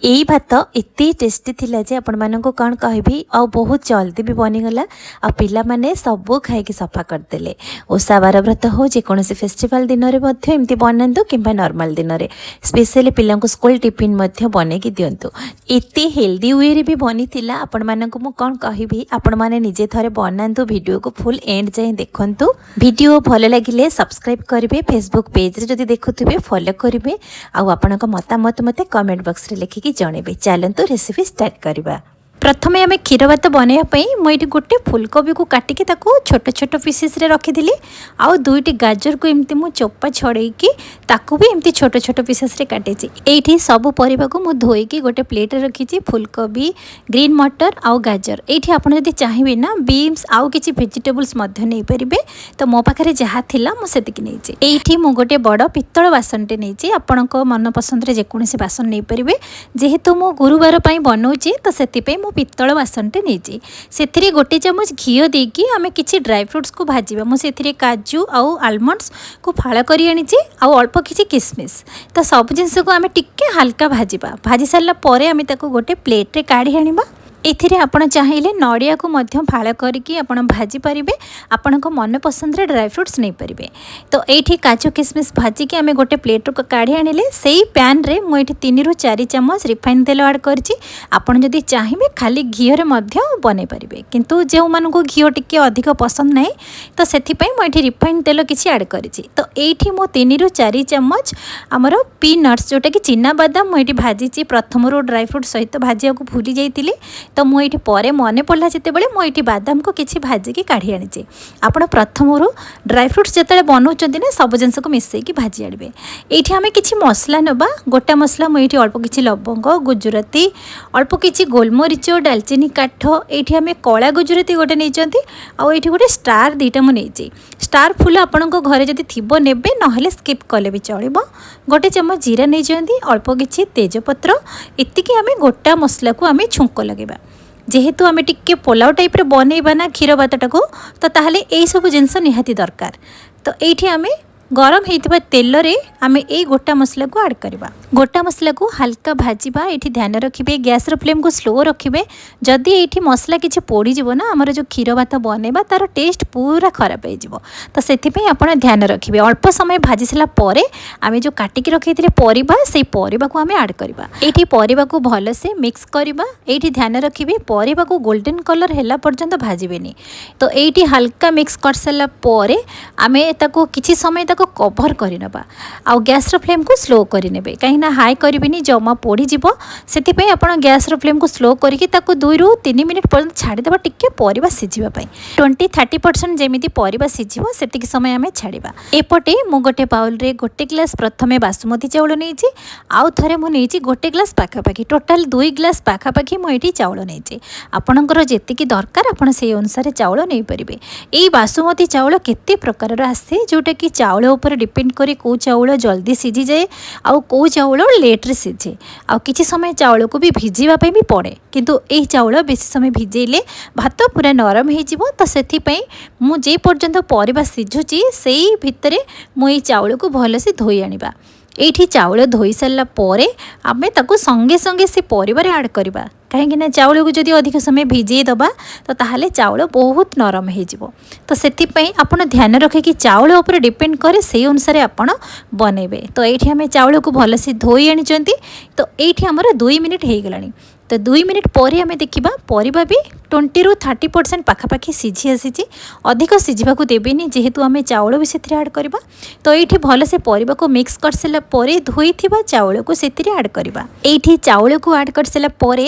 यही भात एत टेस्टी थिला जे आपण मानक कौन कहबी आ बहुत जल्दी भी बनीगला आ पिला माने सबू खाई सफा करदेले। ओषा बार व्रत हो जेकोसी फेस्टिवल दिन में एमती बनातु कि नॉर्मल दिन में स्पेशली पिला स्कूल टिफिन बन की दिंतु। एत हेल्दी वे रे भी बनी थिला आपण मानक मु कौन कहबी आपण माने निजे थरे बनातु वीडियो को फुल एंड जाए देखंतु। वीडियो भल लगिले सब्सक्राइब करेंगे, फेसबुक पेज रे जदि देखुथिबे फॉलो करेंगे आ आपनक मतामत मते कमेंट बॉक्स रे लिखिकी जणेबे। चलंतु रेसिपी स्टार्ट करबा। प्रथमे आम क्षीर भात बनवाई मुझे गोटे फुलकोबी को काटिकी छोट छोट पीसेस रे रखीदी। आउ दुईटी गाजर को एमती मु चोपा छड़ेकी ताकू भी एमती छोट छोट पीसेस रे काटी। एठी सब परिबा को मु धोईकी गोटे प्लेट रखी। फुलकोबी, ग्रीन मटर आउ गाजर। एठी आपण जदि चाहिए ना बीन्स आउ किछि वेजिटेबल्स मध्य नहीं परिबे। तो मो पाखरे जहा थिला मु सेतिकी नेछि। एठी मु गोटे बड़ पित्तल बासनटे नेछि। आपणक मन पसंद रे जेकोसी बासन नहीं परिबे। जेहेतु मु गुरुवार पई बनौछि तो सेति पे मु पित्तल बासनटे नहीं से गोटे चामच घी देकी आम कि ड्राई फ्रुट्स को भाजवा। मुझे काजू आउ आलमंड्स को फाड़ कर आनी आउ अल्प किसी किसमिस। तो सब जिनस को आम टिके हल्का भाजवा। भाजी सारा पर आम गोटे प्लेट रे काढ़ी आनिबा। एथिरे आपण चाहिए नड़िया को मध्य फाड़ करके आपण भाजी पारिबे। आपण को मन पसंद रे ड्राई फ्रुट्स नहीं पारिबे। तो एठी काजू किसमिस भाजिकी आम गोटे प्लेट को काढ़ी आनिले। सेही पैन रे मु एठी 3 ରୁ 4 चामच रिफाइन तेल ऐड करछि। आपण जदि चाहिए खाली घी रे मध्य बनै पारिबे, किंतु जे मानको घी टिके अधिक पसंद नहीं तो सेथि पई मु एठी रिफाइन तेल किछि ऐड करछि। तो एठी मु 3 ରୁ 4 चामच हमर पीनट्स जोटा कि चिना बादाम मु एठी भाजिछि। प्रथम रो ड्राई फ्रुट सहित भाजिया को भूली जाइतिली। तो मुझे पर मन पड़ा जितेबाला मुझे बादाम को किसी भाजिकी काढ़ी आनी। आपड़ प्रथम ड्राई फ्रुट्स जिते बनाऊँ ना सब जिनस को मिसैकी भाजी आने। ये आम कि मसला नवा। गोटा मसला मुझे अल्प किसी लवंग, गुजराती, अल्प किसी गोलमरीच, डालचीनी काठ। ये आम कला गुजराती गोटे नहीं आउ गोटे स्टार 2टा मुझे। स्टार फुल आपण घरे जदि थी ने ना स्किप कले भी चलो। गोटे चामच जीरा नहीं, अल्प किसी तेजपत्र। इतनी आम गोटा मसला को आम छुंक लगेगा। जेहेतु आम टिके पुलाव टाइप रे बनैबा ना क्षीर भातटा को, तो ताहले एई सब जिनस निहाती दरकार। तो एठी आम गरम होइतिबा तेल रे आम ए गोटा मसला को ऐड करबा। गोटा मसला को हल्का भाजीबा। एठी ध्यान रखिबे गैस रो फ्लेम को स्लो रखिबे। जदि एठी मसला किछि पोड़ी जिवो ना हमर जो क्षीर भात बनैबा तार टेस्ट पूरा खराब हो जिवो। तो सेथि पई आपण ध्यान रखिबे। अल्प समय भाजी सला परे आम जो काटिकी रखिथिले परिबा से परिबा को आम ऐड करबा। एठी परिबा को भल से मिक्स करबा। एठी ध्यान रखिबे परिबा को गोल्डन कलर हैला पर्यंत भाजीबेनी। तो एठी हल्का मिक्स कर सला परे आम ताको किछि समय ताको कभर करनबा। आउ गैस रो फ्लेम को स्लो करनेबे, कहीं ना हाई करबिनी जमा पोड़ी जिवो। सेति पई आपण गैस रो फ्लेम को स्लो करके ताको 2 ରୁ 3 मिनिट पर्यंत छाड़ी देबा टिके परिबा सिझिबा पई। 20-30% जेमिति परिबा सिझिबो सेतिक समय आमे छाड़ीबा। एपटे मु गोटे बाउल रे गोटे ग्लास प्रथमे बासमती चाउल नेछि। आउ थरे मु नेछि गोटे ग्लास पाखापाखी। टोटाल 2 ग्लास पाखापाखी मु एठी चाउल नेछि। आपणकर जेतिकी दरकार आपण सेही अनुसार चाउल नै परिबे। एई बासमती चाउल केते प्रकार आसे जोटा कि चाउल ऊपर डिपेंड करी को चाउल जल्दी सिझी जाए आउ को चाउल लेट रे सिझे। आउ किछि समय चाउल को भी भिजिबा पे भी पड़े, किंतु एही चाउल बेसी समय भिजेले भात पूरा नरम हो जिवो। तो सेथि पई मु जे पर्यंत परिबा सिझुची सेही भितरे मु एही चाउल को भल से धोई आनिबा। एठी चाउल धोई सारा पर आमे ताको संगे संगे से परिबार ऐड करबा। कहीं चाउल को जदि अधिक समय भिजे दबा तो ताहले चाउल बहुत नरम हो जिवो। तो सेति पई आपण ध्यान रखे कि चाउल ऊपर डिपेंड करे से अनुसार आपण बनेबे। तो एठी हमें चाउल को भल से धोई आनिचंती। तो एठी हमर 2 मिनिट हो गलानी। तो 2 मिनिट पर आम देखा परिबा भी 20 ରୁ 30% पाखापाखी सिझी आसी। अधिक सिझा को देवेनि जेहेतु आम चाउल भी से ऐड करवा। तो ये भल से परिबा को मिक्स कर सारा पर धोई चाउल को से ऐड करवा। ये चाउल को ऐड कर सारा पर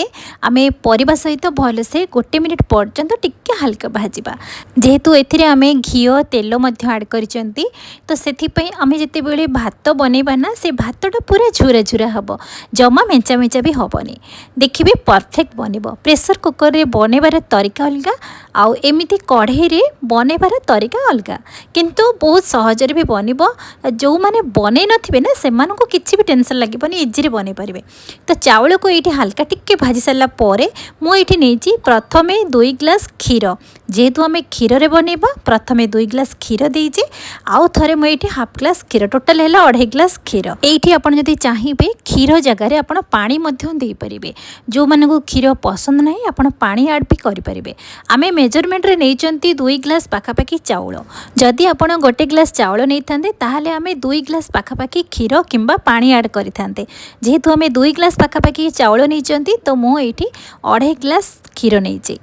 आम परिबा सहित भल से 1 मिनिट पर्यंत टिके हल्का भाजवा। जेहेतु एथिरे आम घी तेल ऐड करिसेंती। तो सेथि पई आम जेतेबेले भात बनैबा ना से भातटा पूरा झुरा झुरा हबो, जमा मेंचा मेंचा भी हबनी। देखिबे परफेक्ट बनिबो। प्रेशर कुकर रे बनैबार तरीका अलग आउ एमिति कढ़ई रे बनैबार तरीका अलगा किंतु बहुत सहजरे भी बनिबो। जो माने बनै नथिबे ना सेमानकु किछि भी टेंशन लागिबनी, इजी रे बनै परिबे। तो चाउल को एठी हल्का टिक्के भाजी सारा परे मु एठी नेछि प्रथमे 2 ग्लास क्षीर, जेहेतु आम क्षीर रे बनैबा प्रथमे 2 ग्लास क्षीर देइछि, आउ थरे मु एठी हाफ ग्लास क्षीर, टोटल हैला 2.5 ग्लास क्षीर। एठी आपण जदि चाहिबे क्षीर जगह रे आपण पानी मध्य देई परिबे। जो मानकु क्षीर पसंद नाही आपण पानी ऐड भी करि परिबे। आमे मेजरमेंट रे नेइचंती 2 ग्लास पाखापाखी चाउल। जदि आपण 1 ग्लास चाउल नहीं थांदे ताहले आमे 2 ग्लास पाखापाखी क्षीर किंबा पानी ऐड करि थांते। जेहेतु आमे 2 ग्लास पाखापाखी चाउल नेइचंती तो मु एठी 2.5 ग्लास क्षीर नेइछि।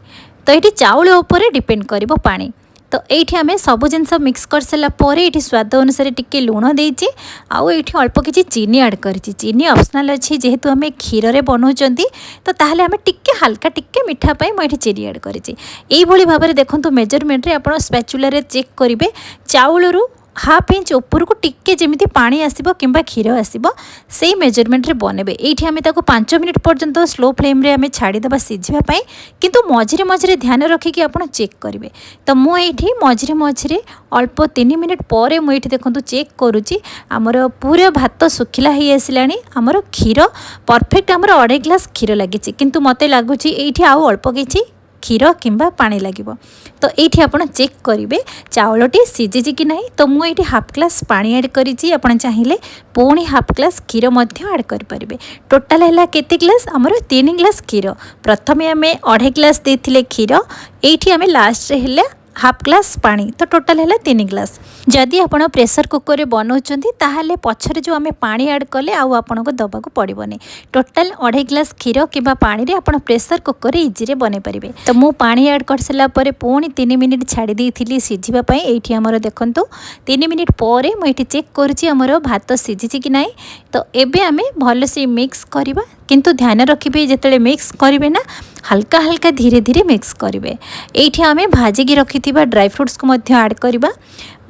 तो ये चाउल उपर डिपेंड करिबो पानी। तो ये आम सब जिनस मिक्स कर सारा पर ये स्वाद अनुसार टिके लुण देइछि, आउ ये अल्प किछि चीनी ऐड करिछि। चीनी ऑप्शनल अछि, जेहेतु आम क्षीर रे बनाउचंती तो ताहले आम टिके हल्का टिके मिठा पाई मैं चीनी ऐड करिछि। एई भली भाबरे देखंतु मेजरमेंट रे आपण स्पैचुला रे चेक करिवे चाउल रु हाफ इंच ऊपर को टिके जमी पानी आसब कि क्षीर आसब से मेजरमेंट रे बनबे। ये आम 5 मिनिट पर्यंत स्लो फ्लेम रे आम छाड़ीदेवा सिझापी, किंतु मझिरे मझिरे ध्यान रखिकी आप चेक करेंगे। तो मुझे मझिरे मझिरे अल्प 3 मिनिट पर मुझे देखो चेक करुच्ची आमर पूरा भात सुखिला ही आसला। आमर क्षीर परफेक्ट आमर 2.5 ग्लास क्षीर लगी, किंतु मत लगुच ये आउ अल्प किछि क्षीर किंबा पानी लगिबो। तो ये आप चेक करेंगे चाउलटी सीझी कि नहीं। तो मुझे हाफ ग्लास पानी ऐड करिछि, आपण चाहिए पुणी हाफ ग्लास क्षीर ऐड करें। टोटाल है केते ग्लास आमर 3 ग्लास क्षीर। प्रथमे आम 2.5 ग्लास देथिले क्षीर, एठी आम लास्ट रे हेले हाफ ग्लास पानी, तो टोटाल है 3 ग्लास। जदि आप प्रेसर कुकर रे बनाउछंती ताहाले पछरे जो आम पानी ऐड कले आउ आपनको दबाको पड़िबोनी। टोटाल 2.5 ग्लास क्षीर किबा पानी रे आपण प्रेसर कुकर रे इजी रे बने परिबे। तो मु पानी ऐड कर सला परे पुणी 3 मिनिट छाड़ी देइथिली सिझिबा पई। एठी हमर देखंतु 3 मिनिट परे मु एठी चेक करछि हमर भात सिझिछि कि नाही। तो एबे आमे भलो से मिक्स करबा, किंतु ध्यान रखिबे जेतेले मिक्स करिवे ना हल्का हल्का धीरे धीरे मिक्स करेंगे। ये आम भाजिकी रखिथिबा ड्राई फ्रूट्स को मध्य ऐड करबा।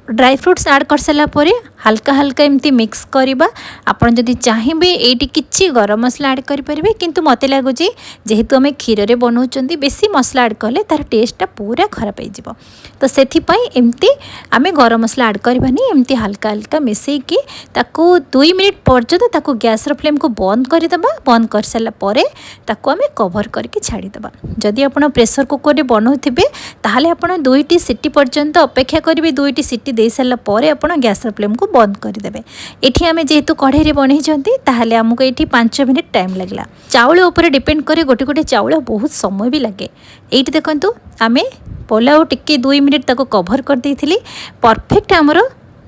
ड्राई फ्रूट्स ऐड कर सारा पर हल्का हल्का एमती मिक्स करबा। आपन जदि चाहिए ये किछि गरम मसला ऐड करें, किंतु मते लगुच जेहेतु आम क्षीर रे बनाउचंती बेसी मसला ऐड कले तार टेस्टा पूरा खराब हो। तो सेथिपाई एमती आम गरम मसला ऐड करबानी, एमती हल्का हल्का मिसेकी ताकू 2 मिनिट पर्यंत ताकू गैस रो फ्लेम को बंद करदेबा। बंद कर सारा परे ताकू आम कवर करके छाड़ीदेबा। जदि आप प्रेसर कुकर रे बनाउथिबे ताहले आपण 2टी सीटी पर्यंत अपेक्षा करेंगे। 2टी सीटी दे सारा पर आप गैस फ्लेम को बंद करदेवे। ये आम जेहेतु कढ़ई रे बनईचंती ताहले आमको ये 5 मिनिट टाइम लगला। चाउल उपर डिपेंड करे, गोटे गोटे चाउल बहुत समय भी लगे। ये देखंतु आम पुलाव टिके 2 मिनिट ताको कवर कर देइथिली। परफेक्ट आमर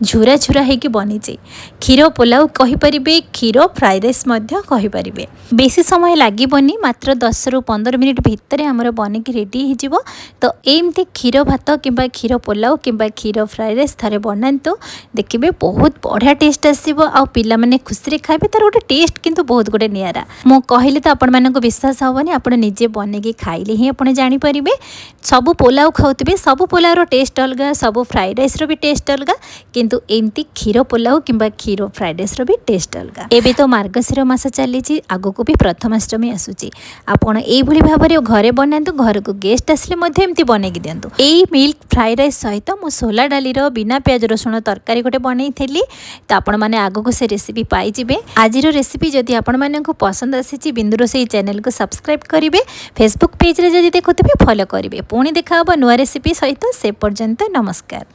झुरा झुरा होगी बनीचे। क्षीर पुलाव कहीपर, क्षीर फ्राई राइस कहीपर। बेसी समय लगभग मात्र 10 रु 15 मिनिट भितर आमर बनिकी रेडी हो। तो एमती क्षीर भात किंबा क्षीर पुलाव किंबा क्षीर फ्राई राइस थारे बनातु, देखिए बहुत बढ़िया टेस्ट आसो। आ पिला माने खुशी खाइबे, तार गोटे टेस्ट किंतु बहुत गोटे नियारा। मु कहले तो आपण मानको विश्वास हेबनी, आपण निजे बनेकी खाइले ही आपण जानि परिबे। सब पुलाव खाउतबे, सब पुलाव रो टेस्ट अलगा, सब फ्राई राइस रो भी टेस्ट अलगा, किंतु एमती क्षीर पुलाव किंबा क्षीर फ्राइड राइस रो भी टेस्ट अलगा। एबे तो मार्गशीर मास चली आगो को भी प्रथमाष्टमी आसूची। आपण एई भली भाबरे घरे बनातु, घर को गेस्ट आसले मध्ये एमती बनेकी दियंतु। एई मिल्क फ्राइड राइस सहित मु सोला डाली रो बिना प्याज रसुण तरकारी गोटे बनैथिली। तो आपण माने आगो को से रेसिपी पाई जिवे। आजिरो रेसिपी जदि आपण माने को पसंद आसीची बिंदुरोसेई चैनल को सब्सक्राइब करिवे, फेसबुक पेज रे जदि देखुथिबे फॉलो करिवे। पुणी देखा हबो नुवा रेसिपी सहित। से पर्यंत नमस्कार।